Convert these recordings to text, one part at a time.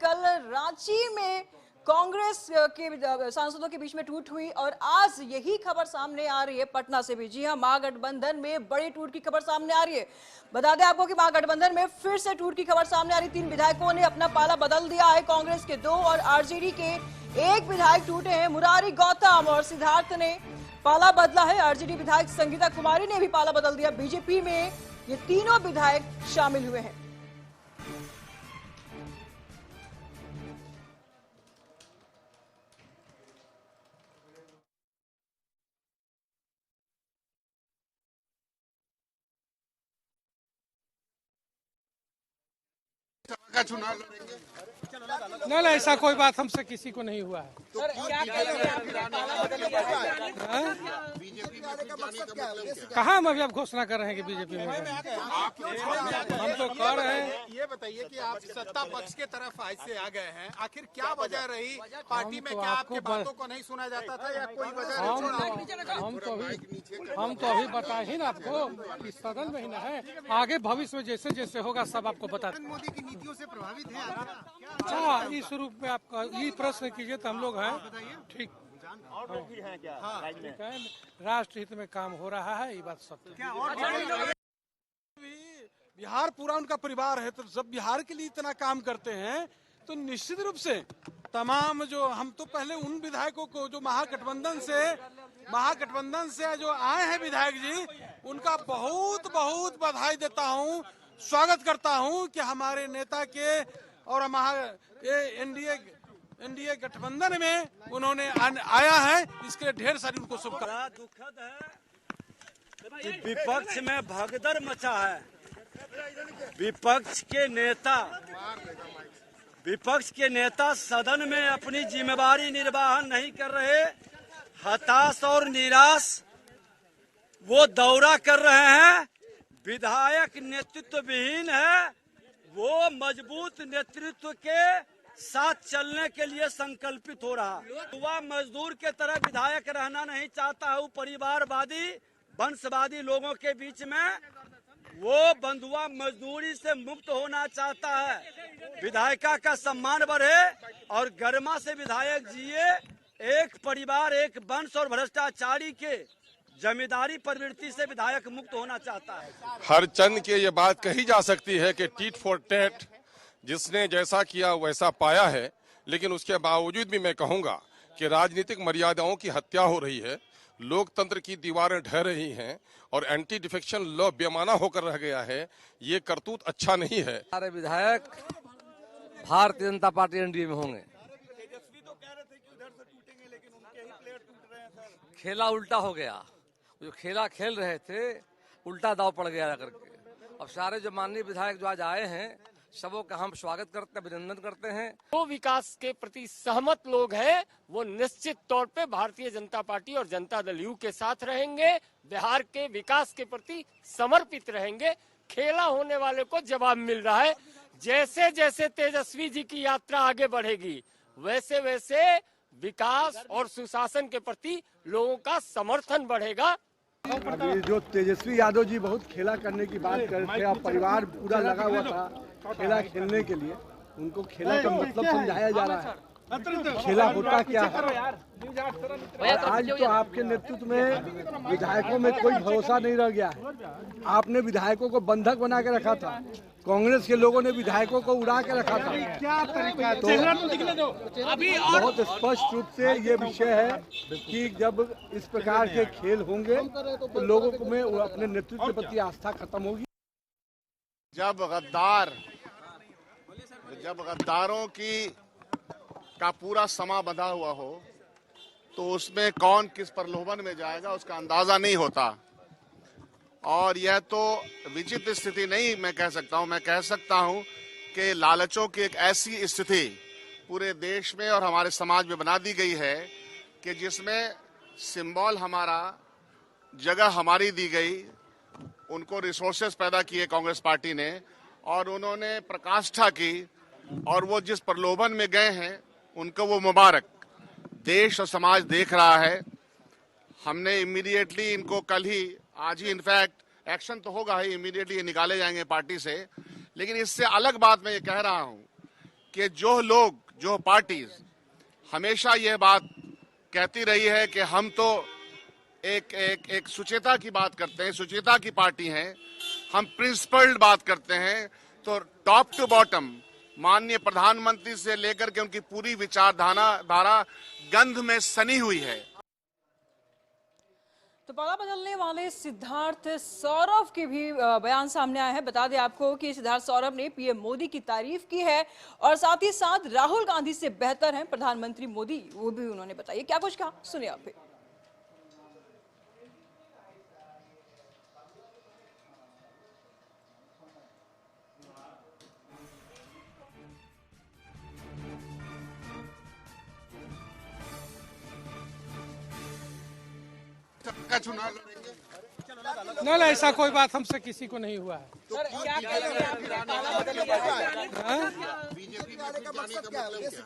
कल रांची में कांग्रेस के सांसदों के बीच में टूट हुई और आज यही खबर सामने आ रही है पटना से भी। जी हां, महागठबंधन में बड़ी टूट की खबर सामने आ रही है। बता दें आपको कि महागठबंधन में फिर से टूट की खबर सामने आ रही। 3 विधायकों ने अपना पाला बदल दिया है। कांग्रेस के 2 और आरजेडी के 1 विधायक टूटे हैं। मुरारी गौतम और सिद्धार्थ ने पाला बदला है। आरजेडी विधायक संगीता कुमारी ने भी पाला बदल दिया। बीजेपी में ये तीनों विधायक शामिल हुए हैं। का चुनाव लड़ेंगे? नहीं, ऐसा कोई बात हमसे किसी को नहीं हुआ है। तो बीजेपी में जाने का मतलब क्या? कहाँ हम अभी आप घोषणा कर रहे हैं कि बीजेपी में हम तो कर रहे हैं। ये बताइए कि आप सत्ता पक्ष के तरफ ऐसे आ गए हैं, आखिर क्या वजह रही? पार्टी में क्या आपकी बातों को नहीं सुना जाता था या कोई वजह? हम तो अभी बताए ही ना आपको, इस सदन में ही ना है। आगे भविष्य में जैसे जैसे होगा सब आपको बता। मोदी की नीतियों से प्रभावित है आप? अच्छा, इस रूप में आपका ये प्रश्न कीजिए तो हम लोग हैं ठीक। और लोग भी हैं क्या? ठीक है, राष्ट्र हित में काम हो रहा है, ये बात सत्य है। बिहार पूरा उनका परिवार है, तो जब बिहार के लिए इतना काम करते हैं तो निश्चित रूप से तमाम जो हम तो पहले उन विधायकों को जो महागठबंधन से जो आए हैं विधायक जी, उनका बहुत बहुत बधाई देता हूं, स्वागत करता हूं कि हमारे नेता के और एनडीए गठबंधन में उन्होंने आया है, इसके लिए ढेर सारी उनको शुभकामनाएं। दुखद है कि विपक्ष में भगदड़ मचा है। विपक्ष के नेता सदन में अपनी जिम्मेदारी निर्वाहन नहीं कर रहे, हताश और निराश वो दौरा कर रहे हैं। विधायक नेतृत्व विहीन है, वो मजबूत नेतृत्व के साथ चलने के लिए संकल्पित हो रहा। युवा मजदूर के तरह विधायक रहना नहीं चाहता है। वो परिवारवादी वंशवादी लोगों के बीच में वो बंधुआ मजदूरी से मुक्त होना चाहता है। विधायिका का सम्मान बढ़े और गरिमा से विधायक जिए। एक परिवार, एक वंश और भ्रष्टाचारी के जमींदारी प्रवृत्ति से विधायक मुक्त होना चाहता है। हर चंद के ये बात कही जा सकती है कि टीट फॉर टैट, जिसने जैसा किया वैसा पाया है। लेकिन उसके बावजूद भी मैं कहूंगा कि राजनीतिक मर्यादाओं की हत्या हो रही है, लोकतंत्र की दीवारें ढह रही हैं और एंटी डिफेक्शन लॉ बेमाना होकर रह गया है। ये करतूत अच्छा नहीं है। हमारे विधायक भारतीय जनता पार्टी एनडीए में होंगे। खेला उल्टा हो गया, जो खेला खेल रहे थे उल्टा दाव पड़ गया करके। अब सारे जो माननीय विधायक जो आज आए हैं सबों का हम स्वागत करते हैं, अभिनंदन करते हैं। जो विकास के प्रति सहमत लोग हैं वो निश्चित तौर पे भारतीय जनता पार्टी और जनता दल यू के साथ रहेंगे, बिहार के विकास के प्रति समर्पित रहेंगे। खेला होने वाले को जवाब मिल रहा है। जैसे जैसे तेजस्वी जी की यात्रा आगे बढ़ेगी वैसे वैसे विकास और सुशासन के प्रति लोगों का समर्थन बढ़ेगा। अभी जो तेजस्वी यादव जी बहुत खेला करने की बात कर रहे थे, अब परिवार पूरा लगा हुआ था खेला खेलने के लिए, उनको खेला का मतलब समझाया जा रहा है। खेला होता क्या है। आज तो आपके नेतृत्व में विधायकों में कोई भरोसा नहीं रह गया है। आपने विधायकों को बंधक बना के रखा था, कांग्रेस के लोगों ने विधायकों को उड़ा के रखा था। क्या तरीका है? तो बहुत स्पष्ट रूप से ये विषय है कि जब इस प्रकार के खेल होंगे तो लोगों में अपने नेतृत्व के प्रति आस्था खत्म होगी। जब गद्दारों का पूरा समा बंधा हुआ हो तो उसमें कौन किस प्रलोभन में जाएगा उसका अंदाजा नहीं होता। और यह तो विचित्र स्थिति नहीं मैं कह सकता हूं, मैं कह सकता हूं कि लालचों की एक ऐसी स्थिति पूरे देश में और हमारे समाज में बना दी गई है कि जिसमें सिंबल हमारा, जगह हमारी दी गई, उनको रिसोर्सेस पैदा किए कांग्रेस पार्टी ने और उन्होंने प्रकाष्ठा की और वो जिस प्रलोभन में गए हैं उनको वो मुबारक। देश और समाज देख रहा है। हमने इमीडिएटली इनको कल ही, आज ही इनफैक्ट एक्शन तो होगा ही, इमीडिएटली ये निकाले जाएंगे पार्टी से। लेकिन इससे अलग बात मैं ये कह रहा हूं कि जो पार्टीज हमेशा यह बात कहती रही है कि हम तो एक सुचिता की बात करते हैं, सुचिता की पार्टी है, हम प्रिंसिपल्ड बात करते हैं, तो टॉप टू बॉटम माननीय प्रधानमंत्री से लेकर के उनकी पूरी विचारधारा गंध में सनी हुई है। तो पाला बदलने वाले सिद्धार्थ सौरभ के भी बयान सामने आए हैं। बता दें आपको कि सिद्धार्थ सौरभ ने पीएम मोदी की तारीफ की है और साथ ही साथ राहुल गांधी से बेहतर हैं प्रधानमंत्री मोदी, वो भी उन्होंने बताया। क्या कुछ कहा, सुनिए आप भी। का चुनाव नहीं, ऐसा कोई बात हमसे किसी को नहीं हुआ है।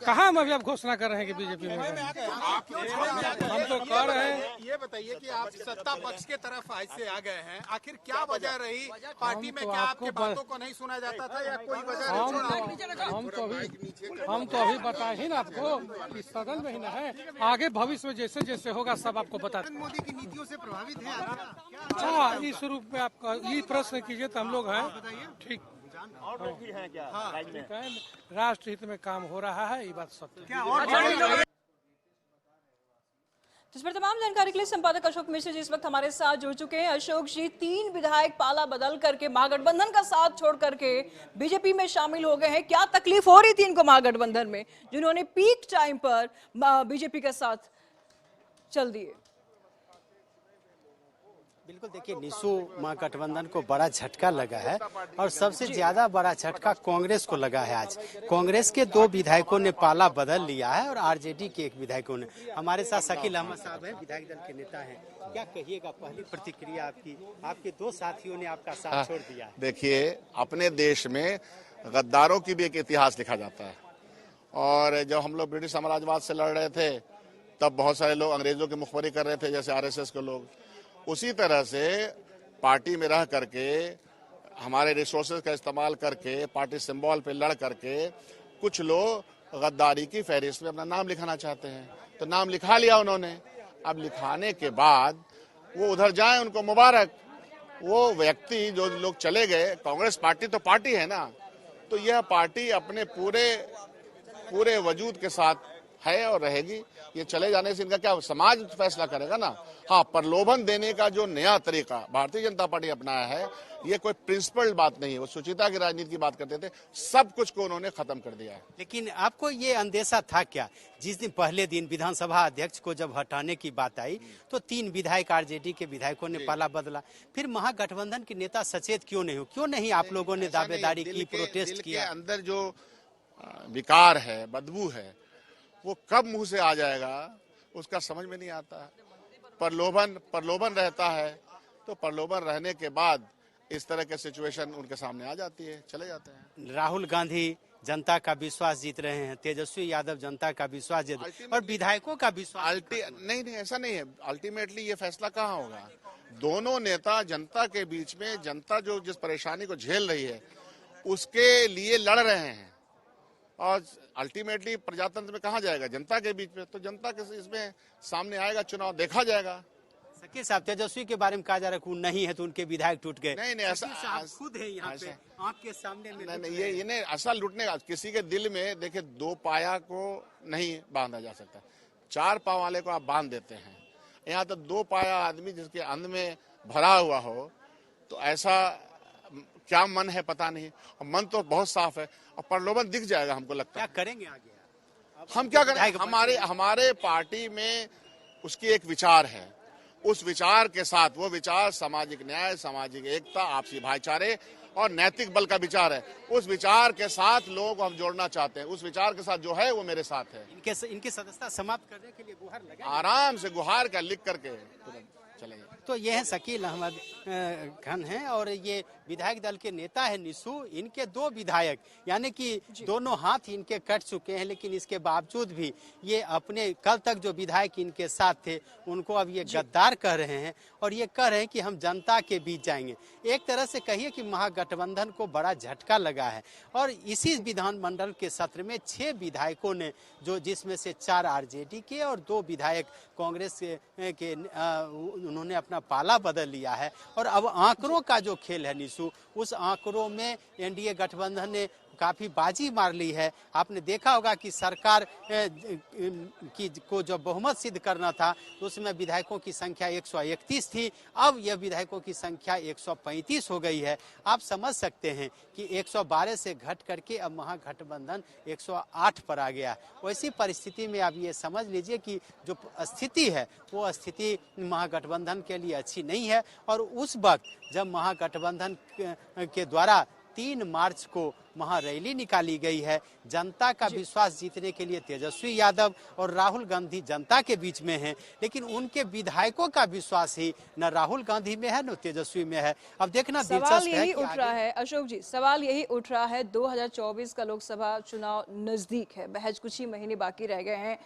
कहाँ हम अभी आप घोषणा कर रहे हैं कि बीजेपी में हम तो कह रहे हैं। ये बताइए कि आप सत्ता पक्ष के तरफ आज से आ गए हैं, आखिर क्या वजह रही? पार्टी में क्या आपके बातों को नहीं सुना जाता था या कोई वजह? हम तो अभी बताए ही ना आपको कि सदन में ही ना है, आगे भविष्य में जैसे जैसे होगा सब आपको बता। मोदी की नीतियों से प्रभावित है? हाँ, इस रूप में आपका ये प्रश्न कीजिए तो हम लोग हैं ठीक। और लोग भी हैं क्या राज्य में? राष्ट्र हित में काम हो रहा है, ये बात सत्य है। इस पर तमाम जानकारी के लिए संपादक अशोक मिश्र जी इस वक्त हमारे साथ जुड़ चुके हैं। अशोक जी, 3 विधायक पाला बदल करके महागठबंधन का साथ छोड़ करके बीजेपी में शामिल हो गए हैं। क्या तकलीफ हो रही थी इनको महागठबंधन में, जिन्होंने पीक टाइम पर बीजेपी के साथ चल दिए? बिल्कुल, देखिए निशु महागठबंधन को बड़ा झटका लगा है और सबसे ज्यादा बड़ा झटका कांग्रेस को लगा है। आज कांग्रेस के 2 विधायकों ने पाला बदल लिया है और आरजेडी के 1 विधायकों ने। हमारे साथ शकील अहमद साहब हैं, विधायक दल के नेता हैं। क्या कहिएगा, पहली प्रतिक्रिया आपकी? आपके 2 साथियों ने आपका साथ छोड़ दिया है। देखिए, अपने देश में गद्दारों की भी एक इतिहास लिखा जाता है और जब हम लोग ब्रिटिश साम्राज्यवाद से लड़ रहे थे तब बहुत सारे लोग अंग्रेजों की मुखबरी कर रहे थे, जैसे आरएसएस के लोग। उसी तरह से पार्टी में रह करके हमारे रिसोर्सेज का इस्तेमाल करके पार्टी सिंबल पे लड़ करके कुछ लोग गद्दारी की फहरिस्त में अपना नाम लिखाना चाहते हैं, तो नाम लिखा लिया उन्होंने। अब लिखाने के बाद वो उधर जाएं, उनको मुबारक। वो व्यक्ति जो लोग चले गए, कांग्रेस पार्टी तो पार्टी है ना, तो यह पार्टी अपने पूरे वजूद के साथ है और रहेगी। ये चले जाने से इनका क्या समाज फैसला करेगा ना। हाँ, प्रलोभन देने का जो नया तरीका भारतीय जनता पार्टी अपनाया है, ये कोई प्रिंसिपल बात नहीं है। वो सुचिता की राजनीति की बात करते थे, सब कुछ को उन्होंने खत्म कर दिया है। लेकिन आपको ये अंदेशा था क्या, जिस दिन पहले दिन विधानसभा अध्यक्ष को जब हटाने की बात आई तो 3 विधायक आरजेडी के विधायकों ने पाला बदला, फिर महागठबंधन के नेता सचेत क्यों नहीं हो? क्यों नहीं आप लोगों ने दावेदारी की, प्रोटेस्ट किया? अंदर जो विकार है, बदबू है, वो कब मुंह से आ जाएगा उसका समझ में नहीं आता। प्रलोभन रहता है, तो प्रलोभन रहने के बाद इस तरह के सिचुएशन उनके सामने आ जाती है, चले जाते हैं। राहुल गांधी जनता का विश्वास जीत रहे हैं, तेजस्वी यादव जनता का विश्वास जीत और विधायकों का विश्वास। नहीं, ऐसा नहीं है। अल्टीमेटली ये फैसला कहाँ होगा? दोनों नेता जनता के बीच में, जनता जो जिस परेशानी को झेल रही है उसके लिए लड़ रहे हैं और अल्टीमेटली प्रजातंत्र में कहाँ जाएगा? जनता के बीच में। तो जनता के इसमें सामने आएगा, चुनाव देखा जाएगा। शकील साहब, तेजस्वी के बारे में कहा जा रहा है नहीं है तो उनके विधायक टूट गए। नहीं, ऐसा खुद है यहाँ पे आपके सामने में। नहीं, ये नहीं, असल लूटने का किसी के दिल में। देखिए, 2 पाया को नहीं बांधा जा सकता, 4 पाँव वाले को आप बांध देते हैं। यहाँ तो 2 पाया आदमी जिसके अंध में भरा हुआ हो, तो ऐसा क्या मन है पता नहीं। और मन तो बहुत साफ है और प्रलोभन दिख जाएगा हमको लगता है। क्या करेंगे आगे? हम क्या करें? हमारे पार्टी में उसकी एक विचार है, उस विचार के साथ, वो विचार सामाजिक न्याय, सामाजिक एकता, आपसी भाईचारे और नैतिक बल का विचार है। उस विचार के साथ लोगों को हम जोड़ना चाहते हैं। उस विचार के साथ जो है वो मेरे साथ है। इनकी सदस्यता समाप्त करने के लिए गुहार लगा, आराम से गुहार का लिख करके तो ये है शकील अहमद खान हैं और ये विधायक दल के नेता है निशु। इनके दो विधायक यानी कि दोनों हाथ इनके कट चुके हैं, लेकिन इसके बावजूद भी ये अपने कल तक जो विधायक इनके साथ थे उनको अब ये गद्दार कह रहे हैं और ये कह रहे हैं कि हम जनता के बीच जाएंगे। एक तरह से कहिए कि महागठबंधन को बड़ा झटका लगा है और इसी विधानमंडल के सत्र में 6 विधायकों ने जिसमें से 4 आरजेडी के और 2 विधायक कांग्रेस के उन्होंने अपना पाला बदल लिया है। और अब आंकड़ों का जो खेल है निशु, उस आंकड़ों में एनडीए गठबंधन ने काफी बाजी मार ली है। आपने देखा होगा कि सरकार को जो बहुमत सिद्ध करना था तो उसमें विधायकों की संख्या 131 थी, अब यह विधायकों की संख्या 135 हो गई है। आप समझ सकते हैं कि 112 से घट करके अब महागठबंधन 108 पर आ गया। वैसी परिस्थिति में आप ये समझ लीजिए कि जो स्थिति है वो स्थिति महागठबंधन के लिए अच्छी नहीं है। और उस वक्त जब महागठबंधन के द्वारा 3 मार्च को महारैली निकाली गई है, जनता का विश्वास जीतने के लिए तेजस्वी यादव और राहुल गांधी जनता के बीच में हैं, लेकिन उनके विधायकों का विश्वास ही न राहुल गांधी में है न तेजस्वी में है। अब देखना दिलचस्प है कि उठ रहा है अशोक जी, सवाल यही उठ रहा है 2024 का लोकसभा चुनाव नजदीक है, महज कुछ ही महीने बाकी रह गए हैं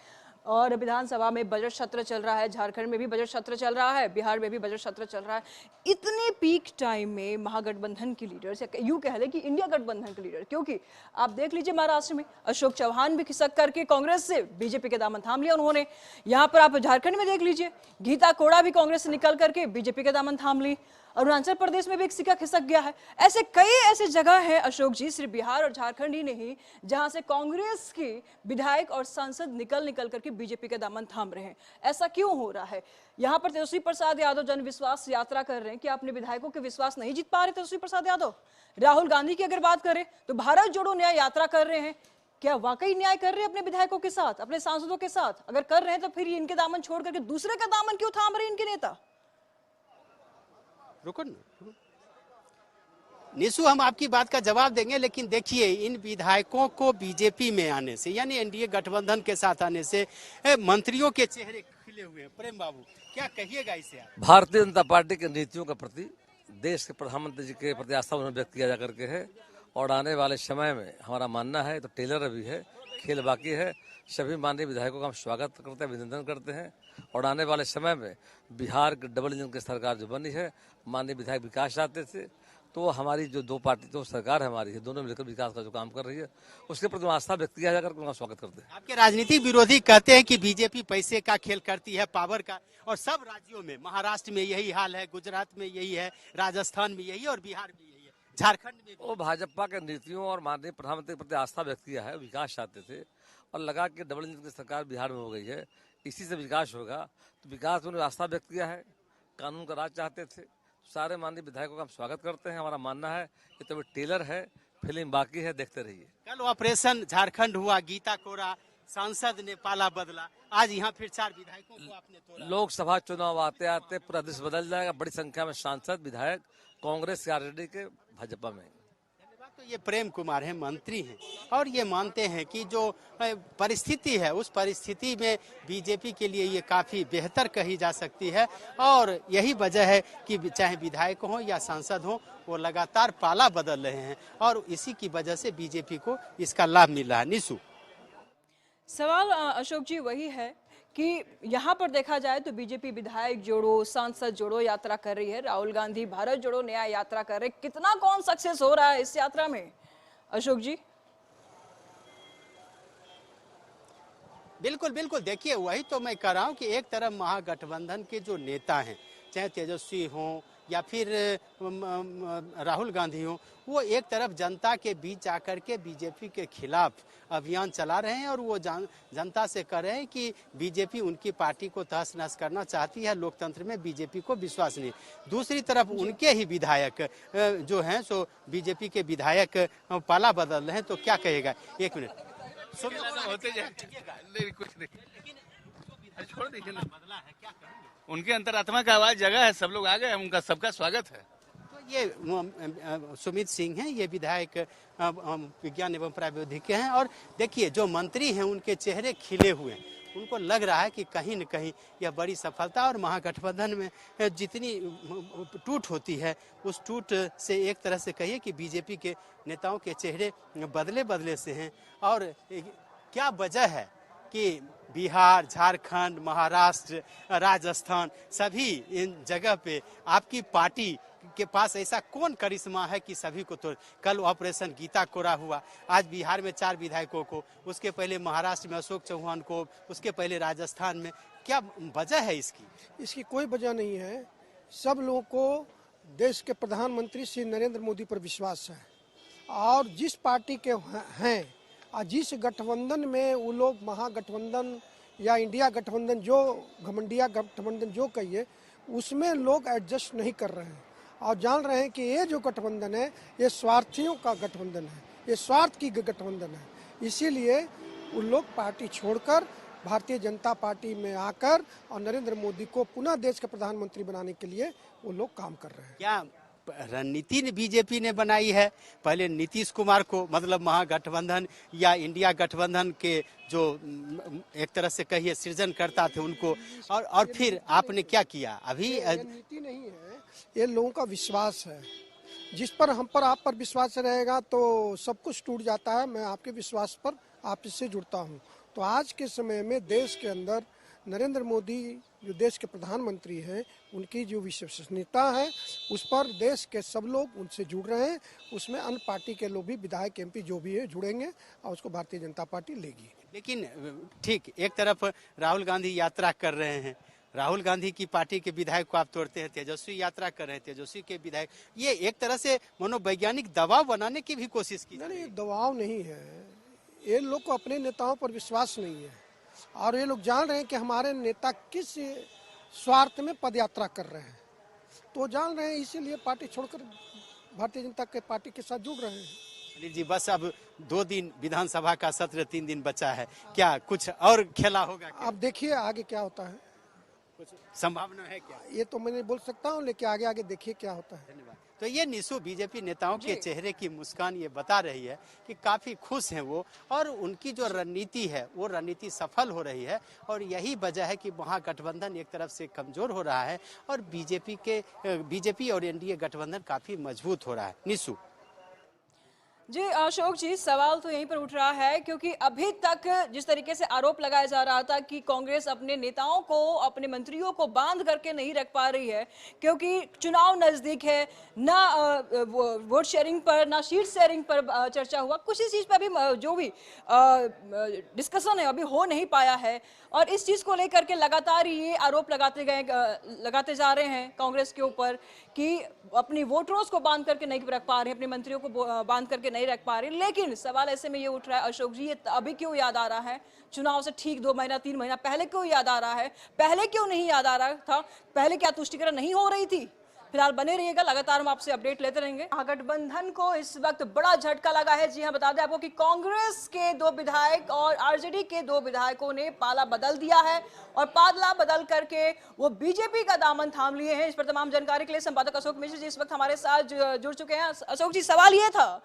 और विधानसभा में बजट सत्र चल रहा है, झारखंड में भी बजट सत्र चल रहा है, बिहार में भी बजट सत्र चल रहा है। इतने पीक टाइम में महागठबंधन की लीडर्स, यूं कह ले कि इंडिया गठबंधन के लीडर, क्योंकि आप देख लीजिए महाराष्ट्र में अशोक चौहान भी खिसक करके कांग्रेस से बीजेपी के दामन थाम लिया उन्होंने। यहाँ पर आप झारखंड में देख लीजिए, गीता कोड़ा भी कांग्रेस से निकल करके बीजेपी के दामन थाम ली। अरुणाचल प्रदेश में भी एक सिक्का खिसक गया है। ऐसे कई ऐसे जगह हैं अशोक जी, सिर्फ बिहार और झारखंड ही नहीं, जहां से कांग्रेस के विधायक और सांसद निकल करके बीजेपी के दामन थाम रहे हैं। ऐसा क्यों हो रहा है? यहाँ पर तेजस्वी प्रसाद यादव जन विश्वास यात्रा कर रहे हैं कि अपने विधायकों के विश्वास नहीं जीत पा रहे तेजस्वी प्रसाद यादव। राहुल गांधी की अगर बात करें तो भारत जोड़ो न्याय यात्रा कर रहे हैं। क्या वाकई न्याय कर रहे हैं अपने विधायकों के साथ, अपने सांसदों के साथ? अगर कर रहे हैं तो फिर इनके दामन छोड़ करके दूसरे का दामन क्यों थाम रहे इनके नेता? रुको निशु, हम आपकी बात का जवाब देंगे, लेकिन देखिए इन विधायकों को बीजेपी में आने से यानी एनडीए गठबंधन के साथ आने से मंत्रियों के चेहरे खिले हुए हैं। प्रेम बाबू, क्या कहिएगा इसे आप? भारतीय जनता पार्टी की नीतियों के प्रति, देश के प्रधानमंत्री जी के प्रति आस्था उन्होंने व्यक्त किया जा करके है और आने वाले समय में हमारा मानना है तो टेलर अभी है, खेल बाकी है। सभी माननीय विधायकों का हम स्वागत करते हैं, अभिनंदन करते हैं और आने वाले समय में बिहार के डबल इंजन की सरकार जो बनी है, माननीय विधायक विकास चाहते थे, तो हमारी जो 2 पार्टी तो सरकार है हमारी है, दोनों मिलकर विकास का जो काम कर रही है उसके प्रति आस्था व्यक्त किया जाकर उनका स्वागत करते हैं। आपके राजनीतिक विरोधी कहते हैं कि बीजेपी पैसे का खेल करती है, पावर का, और सब राज्यों में, महाराष्ट्र में यही हाल है, गुजरात में यही है, राजस्थान में यही और बिहार में यही है, झारखंड में वो भाजपा के नीतियों और माननीय प्रधानमंत्री के प्रति आस्था व्यक्त किया है, विकास चाहते थे और लगा कि डबल इंजन की सरकार बिहार में हो गई है, इसी से विकास होगा, तो विकास में उन्होंने आस्था व्यक्त किया है। कानून का राज चाहते थे, सारे माननीय विधायकों का हम स्वागत करते हैं। हमारा मानना है कि तो टेलर है, फिल्म बाकी है, देखते रहिए। कल ऑपरेशन झारखंड हुआ, गीता कोड़ा सांसद ने पाला बदला, आज यहाँ फिर 4 विधायकों को आपने तोड़ा। लोकसभा चुनाव आते आते पूरा देश बदल जाएगा, बड़ी संख्या में सांसद विधायक कांग्रेस के आरजेडी के भाजपा में। तो ये प्रेम कुमार हैं, मंत्री हैं और ये मानते हैं कि जो परिस्थिति है उस परिस्थिति में बीजेपी के लिए ये काफी बेहतर कही जा सकती है और यही वजह है कि चाहे विधायक हो या सांसद हो, वो लगातार पाला बदल रहे हैं और इसी की वजह से बीजेपी को इसका लाभ मिल रहा है। निशु, सवाल अशोक जी वही है कि यहाँ पर देखा जाए तो बीजेपी विधायक जोड़ो, सांसद जोड़ो यात्रा कर रही है, राहुल गांधी भारत जोड़ो न्याय यात्रा कर रहे, कितना कौन सक्सेस हो रहा है इस यात्रा में अशोक जी? बिल्कुल बिल्कुल, देखिए वही तो मैं कह रहा हूँ कि एक तरफ महागठबंधन के जो नेता हैं, चाहे तेजस्वी हों या फिर राहुल गांधी हो, वो एक तरफ जनता के बीच आकर के बीजेपी के खिलाफ अभियान चला रहे हैं और वो जनता से कह रहे हैं कि बीजेपी उनकी पार्टी को तहस नहस करना चाहती है, लोकतंत्र में बीजेपी को विश्वास नहीं। दूसरी तरफ उनके ही विधायक जो हैं सो बीजेपी के विधायक पाला बदल रहे हैं, तो क्या कहेगा? 1 मिनट होते जाए, कुछ नहीं, छोड़ दीजिए ना, बदला है क्या करेंगे? उनके अंतरात्मा का आवाज जगह है, सब लोग आ गए, उनका सबका स्वागत है। तो ये सुमित सिंह हैं, ये विधायक विज्ञान एवं प्रौद्योगिकी हैं और देखिए जो मंत्री हैं उनके चेहरे खिले हुए हैं, उनको लग रहा है कि कहीं न कहीं यह बड़ी सफलता, और महागठबंधन में जितनी टूट होती है उस टूट से एक तरह से कहिए कि बीजेपी के नेताओं के चेहरे बदले बदले से हैं। और क्या वजह है कि बिहार, झारखंड, महाराष्ट्र, राजस्थान सभी इन जगह पे आपकी पार्टी के पास ऐसा कौन करिश्मा है कि सभी को तोड़? कल ऑपरेशन गीता कोरा हुआ, आज बिहार में 4 विधायकों को, उसके पहले महाराष्ट्र में अशोक चौहान को, उसके पहले राजस्थान में, क्या वजह है इसकी? इसकी कोई वजह नहीं है। सब लोगों को देश के प्रधानमंत्री श्री नरेंद्र मोदी पर विश्वास है, और जिस पार्टी के हैं और जिस गठबंधन में वो लोग महागठबंधन या इंडिया गठबंधन, जो घमंडिया गठबंधन जो कहिए, उसमें लोग एडजस्ट नहीं कर रहे हैं और जान रहे हैं कि ये जो गठबंधन है ये स्वार्थियों का गठबंधन है, ये स्वार्थ की गठबंधन है। इसीलिए वो लोग पार्टी छोड़कर भारतीय जनता पार्टी में आकर और नरेंद्र मोदी को पुनः देश के प्रधानमंत्री बनाने के लिए वो लोग काम कर रहे हैं। क्या रणनीति बीजेपी ने बनाई है? पहले नीतीश कुमार को, मतलब महागठबंधन या इंडिया गठबंधन के जो एक तरह से कहिए सृजन करता थे उनको, और फिर आपने क्या किया? अभी नीति नहीं है, ये लोगों का विश्वास है। जिस पर हम पर आप पर विश्वास रहेगा तो सब कुछ टूट जाता है। मैं आपके विश्वास पर आपसे जुड़ता हूँ। तो आज के समय में देश के अंदर नरेंद्र मोदी जो देश के प्रधानमंत्री हैं, उनकी जो विश्वसनीयता है उस पर देश के सब लोग उनसे जुड़ रहे हैं। उसमें अन्य पार्टी के लोग भी, विधायक, एमपी जो भी है, जुड़ेंगे और उसको भारतीय जनता पार्टी लेगी। लेकिन ठीक एक तरफ राहुल गांधी यात्रा कर रहे हैं, राहुल गांधी की पार्टी के विधायक को आप तोड़ते हैं, तेजस्वी यात्रा कर रहे हैं, तेजस्वी के विधायक, ये एक तरह से मनोवैज्ञानिक दबाव बनाने की भी कोशिश की। नहीं, दबाव नहीं है। ये लोग को अपने नेताओं पर विश्वास नहीं है और ये लोग जान रहे हैं कि हमारे नेता किस स्वार्थ में पदयात्रा कर रहे हैं, तो जान रहे हैं, इसीलिए पार्टी छोड़कर भारतीय जनता पार्टी के साथ जुड़ रहे हैं। अनिल जी, बस अब 2 दिन विधानसभा का सत्र, 3 दिन बचा है, क्या कुछ और खेला होगा? अब देखिए आगे क्या होता है, कुछ संभावना है क्या? ये तो मैं नहीं बोल सकता हूँ, लेकिन आगे देखिए क्या होता है। धन्यवाद। तो ये निशु बीजेपी नेताओं के चेहरे की मुस्कान ये बता रही है कि काफी खुश हैं वो, और उनकी जो रणनीति है वो रणनीति सफल हो रही है, और यही वजह है कि महागठबंधन एक तरफ से कमजोर हो रहा है और बीजेपी और एनडीए गठबंधन काफी मजबूत हो रहा है। निशु जी अशोक जी, सवाल तो यहीं पर उठ रहा है क्योंकि अभी तक जिस तरीके से आरोप लगाया जा रहा था कि कांग्रेस अपने नेताओं को, अपने मंत्रियों को बांध करके नहीं रख पा रही है क्योंकि चुनाव नजदीक है, ना वोट शेयरिंग पर, ना सीट शेयरिंग पर चर्चा हुआ, कुछ इस चीज पर भी जो भी डिस्कशन है अभी हो नहीं पाया है, और इस चीज को लेकर के लगातार ये आरोप लगाते जा रहे हैं कांग्रेस के ऊपर कि अपनी वोटरों को बांध करके नहीं रख पा रहे, अपने मंत्रियों को बांध करके नहीं रख पा रहे। लेकिन सवाल ऐसे में ये उठ रहा है अशोक जी, ये अभी क्यों याद आ रहा है? चुनाव से ठीक 2 महीना 3 महीना पहले क्यों याद आ रहा है? पहले क्यों नहीं याद आ रहा था? पहले क्या तुष्टिकरण नहीं हो रही थी? फिलहाल बने रहिएगा, लगातार हम आपसे अपडेट लेते रहेंगे। महागठबंधन को इस वक्त बड़ा झटका लगा है। जी हां, बता दें आपको कि कांग्रेस के 2 विधायक और आरजेडी के 2 विधायकों ने पाला बदल दिया है और पाला बदल करके वो बीजेपी का दामन थाम लिए हैं। इस पर तमाम जानकारी के लिए संपादक अशोक मिश्र जी इस वक्त हमारे साथ जुड़ चुके हैं। अशोक जी, सवाल ये था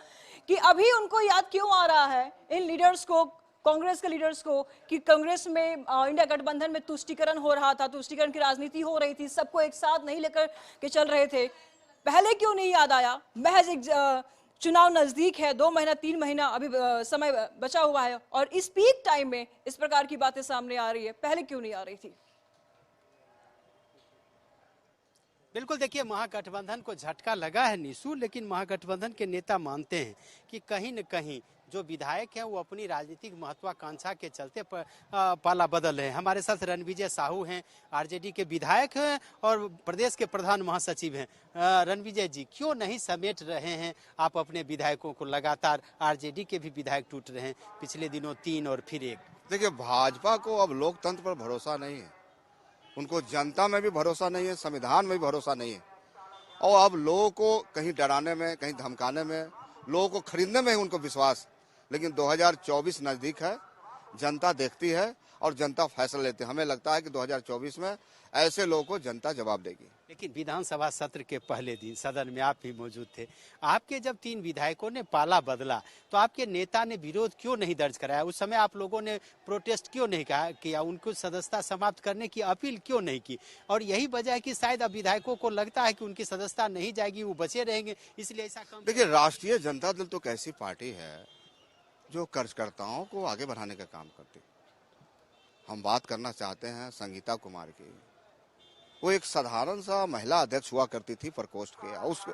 कि अभी उनको याद क्यों आ रहा है, इन लीडर्स को, कांग्रेस के लीडर्स को, कि कांग्रेस में इंडिया गठबंधन में तुष्टीकरण हो रहा था, तुष्टीकरण की राजनीति हो रही थी, सबको एक साथ नहीं लेकर के चल रहे थे, पहले क्यों नहीं याद आया? महज एक चुनाव नजदीक है, 2 महीना 3 महीना अभी समय बचा हुआ है और इस पीक टाइम में इस प्रकार की बातें सामने आ रही है, पहले क्यों नहीं आ रही थी? बिल्कुल, देखिए महागठबंधन को झटका लगा है निशु, लेकिन महागठबंधन के नेता मानते हैं कि कहीं न कहीं जो विधायक हैं वो अपनी राजनीतिक महत्वाकांक्षा के चलते पाला बदल रहे हैं। हमारे साथ रणविजय साहू हैं, आरजेडी के विधायक हैं और प्रदेश के प्रधान महासचिव हैं। रणविजय जी, क्यों नहीं समेट रहे हैं आप अपने विधायकों को? लगातार आरजेडी के भी विधायक टूट रहे हैं, पिछले दिनों 3 और फिर 1। देखिए, भाजपा को अब लोकतंत्र पर भरोसा नहीं है, उनको जनता में भी भरोसा नहीं है, संविधान में भी भरोसा नहीं है, और अब लोगों को कहीं डराने में, कहीं धमकाने में, लोगों को खरीदने में है उनको विश्वास। लेकिन 2024 नजदीक है जनता देखती है और जनता फैसला लेती है। हमें लगता है कि 2024 में ऐसे लोगों को जनता जवाब देगी। लेकिन विधानसभा सत्र के पहले दिन सदन में आप भी मौजूद थे। आपके जब 3 विधायकों ने पाला बदला तो आपके नेता ने विरोध क्यों नहीं दर्ज कराया? उस समय आप लोगों ने प्रोटेस्ट क्यों नहीं किया? उनको सदस्यता समाप्त करने की अपील क्यों नहीं की? और यही वजह है कि शायद अब विधायकों को लगता है कि उनकी सदस्यता नहीं जाएगी, वो बचे रहेंगे, इसलिए ऐसा काम। देखिए, राष्ट्रीय जनता दल तो एक ऐसी पार्टी है जो कार्यकर्ताओं को आगे बढ़ाने का काम करती। हम बात करना चाहते हैं संगीता कुमार की। वो एक साधारण सा महिला अध्यक्ष हुआ करती थी प्रकोष्ठ के,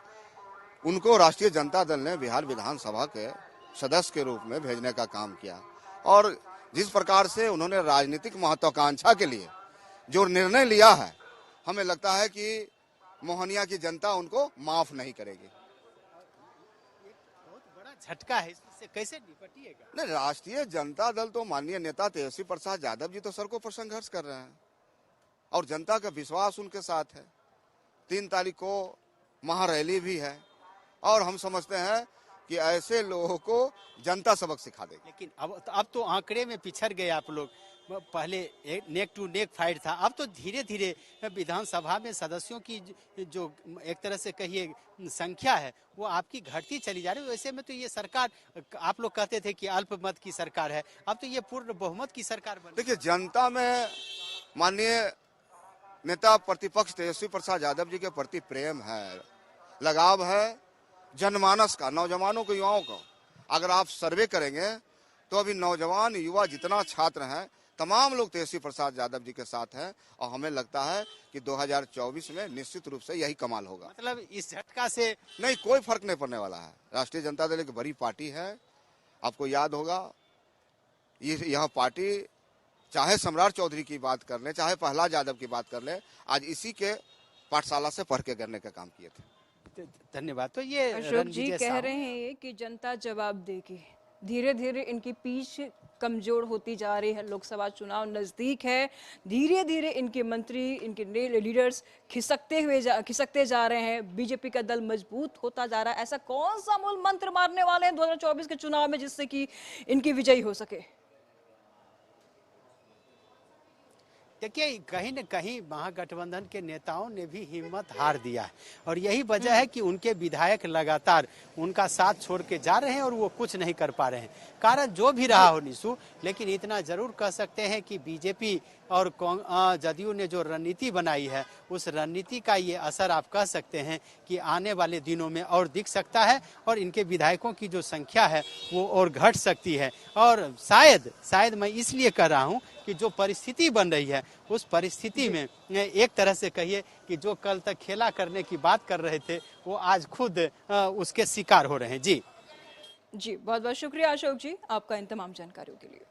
उनको राष्ट्रीय जनता दल ने बिहार विधानसभा के सदस्य के रूप में भेजने का काम किया। और जिस प्रकार से उन्होंने राजनीतिक महत्वाकांक्षा के लिए जो निर्णय लिया है, हमें लगता है कि मोहनिया की जनता उनको माफ नहीं करेगी। बहुत बड़ा झटका है, इससे कैसे निपटिएगा? नहीं, राष्ट्रीय जनता दल तो माननीय नेता तेजस्वी प्रसाद यादव जी तो सड़कों पर संघर्ष कर रहे हैं और जनता का विश्वास उनके साथ है। 3 तारीख को महारैली भी है और हम समझते हैं कि ऐसे लोगों को जनता सबक सिखा देगी। लेकिन अब तो आंकड़े में पिछड़ गए आप लोग। पहले नेक टू नेक फाइट था, अब तो धीरे धीरे विधानसभा में सदस्यों की जो एक तरह से कहिए संख्या है वो आपकी घटती चली जा रही है। वैसे में तो ये सरकार, आप लोग कहते थे कि अल्पमत की सरकार है, अब तो ये पूर्ण बहुमत की सरकार बनी। देखिए, जनता में माननीय नेता प्रतिपक्ष तेजस्वी प्रसाद यादव जी के प्रति प्रेम है, लगाव है जनमानस का, नौजवानों को, युवाओं को। अगर आप सर्वे करेंगे तो अभी नौजवान युवा जितना छात्र हैं तमाम लोग तेजस्वी प्रसाद यादव जी के साथ हैं और हमें लगता है कि 2024 में निश्चित रूप से यही कमाल होगा। मतलब इस झटका से नहीं, कोई फर्क नहीं पड़ने वाला है। राष्ट्रीय जनता दल एक बड़ी पार्टी है। आपको याद होगा यह पार्टी चाहे सम्राट चौधरी की बात कर ले, चाहे प्रहलाद यादव की बात कर ले, आज इसी के पाठशाला से पढ़ के करने का काम किए थे। धन्यवाद। तो ये अशोक जी कह रहे हैं कि जनता जवाब देगी। धीरे धीरे इनकी पीछ कमजोर होती जा रही है, लोकसभा चुनाव नजदीक है, धीरे धीरे इनके मंत्री, इनके लीडर्स खिसकते जा रहे हैं, बीजेपी का दल मजबूत होता जा रहा है। ऐसा कौन सा मूल मंत्र मारने वाले हैं 2024 के चुनाव में जिससे कि इनकी विजयी हो सके? देखिए, कहीं न कहीं महागठबंधन के नेताओं ने भी हिम्मत हार दिया है और यही वजह है कि उनके विधायक लगातार उनका साथ छोड़ के जा रहे हैं और वो कुछ नहीं कर पा रहे हैं। कारण जो भी रहा हो निशु, लेकिन इतना जरूर कह सकते हैं कि बीजेपी और जदयू ने जो रणनीति बनाई है उस रणनीति का ये असर आप कह सकते हैं कि आने वाले दिनों में और दिख सकता है और इनके विधायकों की जो संख्या है वो और घट सकती है। और शायद मैं इसलिए कह रहा हूँ कि जो परिस्थिति बन रही है उस परिस्थिति में एक तरह से कहिए कि जो कल तक खेला करने की बात कर रहे थे वो आज खुद उसके शिकार हो रहे हैं। जी बहुत बहुत शुक्रिया अशोक जी आपका इन तमाम जानकारियों के लिए।